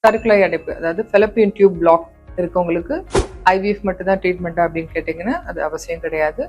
கருக்குழாய் அடைப்பு, அதாவது fallopian tube black இருக்கவங்களுக்கு ஐவிஎஃப் மட்டும் தான் ட்ரீட்மெண்ட்டா அப்படின்னு கேட்டிங்கன்னா அது அவசியம் கிடையாது.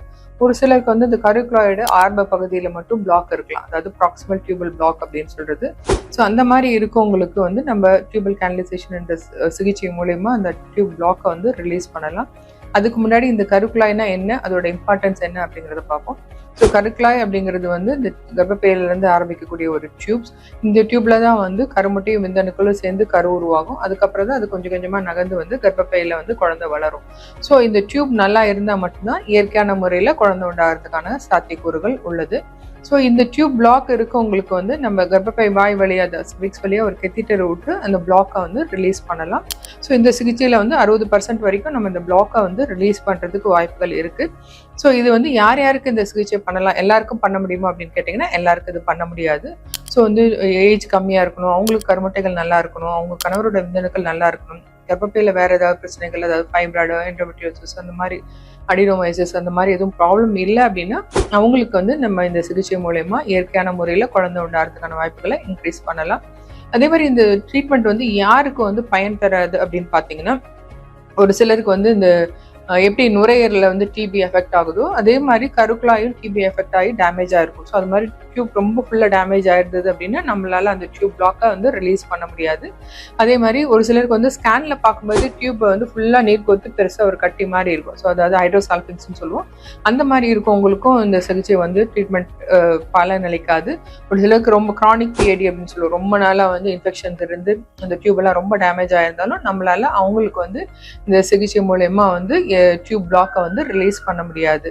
ஒரு சிலருக்கு வந்து இந்த கருக்குழாயோட ஆரம்ப பகுதியில் மட்டும் பிளாக் இருக்கலாம், அதாவது ப்ராக்சிமல் டியூபல் பிளாக் அப்படின்னு சொல்றது. ஸோ அந்த மாதிரி இருக்கவங்களுக்கு வந்து நம்ம டியூபல் கேனலைசேஷன் என்ற சிகிச்சை மூலயமா அந்த டியூப் பிளாக்கை வந்து ரிலீஸ் பண்ணலாம். அதுக்கு முன்னாடி இந்த கருக்குழாய்னா என்ன, அதோட இம்பார்ட்டன்ஸ் என்ன அப்படிங்கிறத பார்ப்போம். ஸோ கருக்குழாய் அப்படிங்கிறது வந்து இந்த கர்ப்பப்பையிலிருந்து ஆரம்பிக்கக்கூடிய ஒரு டியூப்ஸ். இந்த டியூப்ல தான் வந்து கருமுட்டையும் விந்தணுக்களும் சேர்ந்து கரு உருவாகும். அதுக்கப்புறம் தான் அது கொஞ்சம் கொஞ்சமாக நகர்ந்து வந்து கர்ப்பப்பையில வந்து குழந்தை வளரும். ஸோ இந்த டியூப் நல்லா இருந்தால் மட்டும்தான் இயற்கையான முறையில் குழந்தை உண்டாகிறதுக்கான சாத்தியக்கூறுகள் உள்ளது. ஸோ இந்த டியூப் பிளாக் இருக்கவங்களுக்கு வந்து நம்ம கர்ப்பப்பை வாய் வழியாக ஸ்பிக்ஸ் வழியாக ஒரு கெத்திட்டர் விட்டு அந்த பிளாக்கை வந்து ரிலீஸ் பண்ணலாம். ஸோ இந்த சிகிச்சையில் வந்து 60% வரைக்கும் நம்ம இந்த பிளாக்கை வந்து ரிலீஸ் பண்ணுறதுக்கு வாய்ப்புகள் இருக்குது. ஸோ இது வந்து யார் யாருக்கு இந்த சிகிச்சை பண்ணலாம், எல்லாருக்கும் பண்ண முடியுமா அப்படின்னு கேட்டிங்கன்னா எல்லாருக்கும் இது பண்ண முடியாது. ஸோ வந்து ஏஜ் கம்மியாக இருக்கணும், அவங்களுக்கு கருமுட்டைகள் நல்லா இருக்கணும், அவங்க கணவரோட விந்தணுக்கள் நல்லா இருக்கணும், கர்ப்பப்பையில் வேறு ஏதாவது பிரச்சனைகள், அதாவது ஃபைப்ராய்டு, எண்டோமெட்ரியோசிஸ், அந்த மாதிரி அடினோமைசிஸ், அந்த மாதிரி எதுவும் ப்ராப்ளம் இல்லை அப்படின்னா அவங்களுக்கு வந்து நம்ம இந்த சிகிச்சை மூலயமா இயற்கையான முறையில் குழந்தை உண்டாகிறதுக்கான வாய்ப்புகளை இன்க்ரீஸ் பண்ணலாம். அதே மாதிரி இந்த ட்ரீட்மெண்ட் வந்து யாருக்கு வந்து பயன் தராது அப்படின்னு பார்த்தீங்கன்னா, ஒரு சிலருக்கு வந்து இந்த எப்படி நுரையீரலில் வந்து டிபி எஃபெக்ட் ஆகுதோ அதே மாதிரி கருக்குழாயும் டிபி எஃபெக்ட் ஆகி டேமேஜ் ஆகிருக்கும். ஸோ அது மாதிரி டியூப் ரொம்ப ஃபுல்லாக டேமேஜ் ஆகிடுது அப்படின்னா நம்மளால அந்த டியூப் பிளாக்கை வந்து ரிலீஸ் பண்ண முடியாது. அதே மாதிரி ஒரு சிலருக்கு வந்து ஸ்கேனில் பார்க்கும்போது டியூப்பை வந்து ஃபுல்லாக நீர் கொத்து பெருசாக ஒரு கட்டி மாதிரி இருக்கும். ஸோ அதாவது ஹைட்ரோசால்பின்ஸ்னு சொல்லுவோம். அந்த மாதிரி இருக்கவங்களுக்கும் இந்த சிகிச்சை வந்து ட்ரீட்மெண்ட் பலனளிக்காது. ஒரு சிலருக்கு ரொம்ப க்ரானிக் பிஏடி அப்படின்னு சொல்லுவோம், ரொம்ப நாளாக வந்து இன்ஃபெக்ஷன்ஸ் இருந்து அந்த டியூபெல்லாம் ரொம்ப டேமேஜ் ஆகிருந்தாலும் நம்மளால அவங்களுக்கு வந்து இந்த சிகிச்சை மூலயமா வந்து டியூப் பிளாக்கை வந்து ரிலீஸ் பண்ண முடியாது.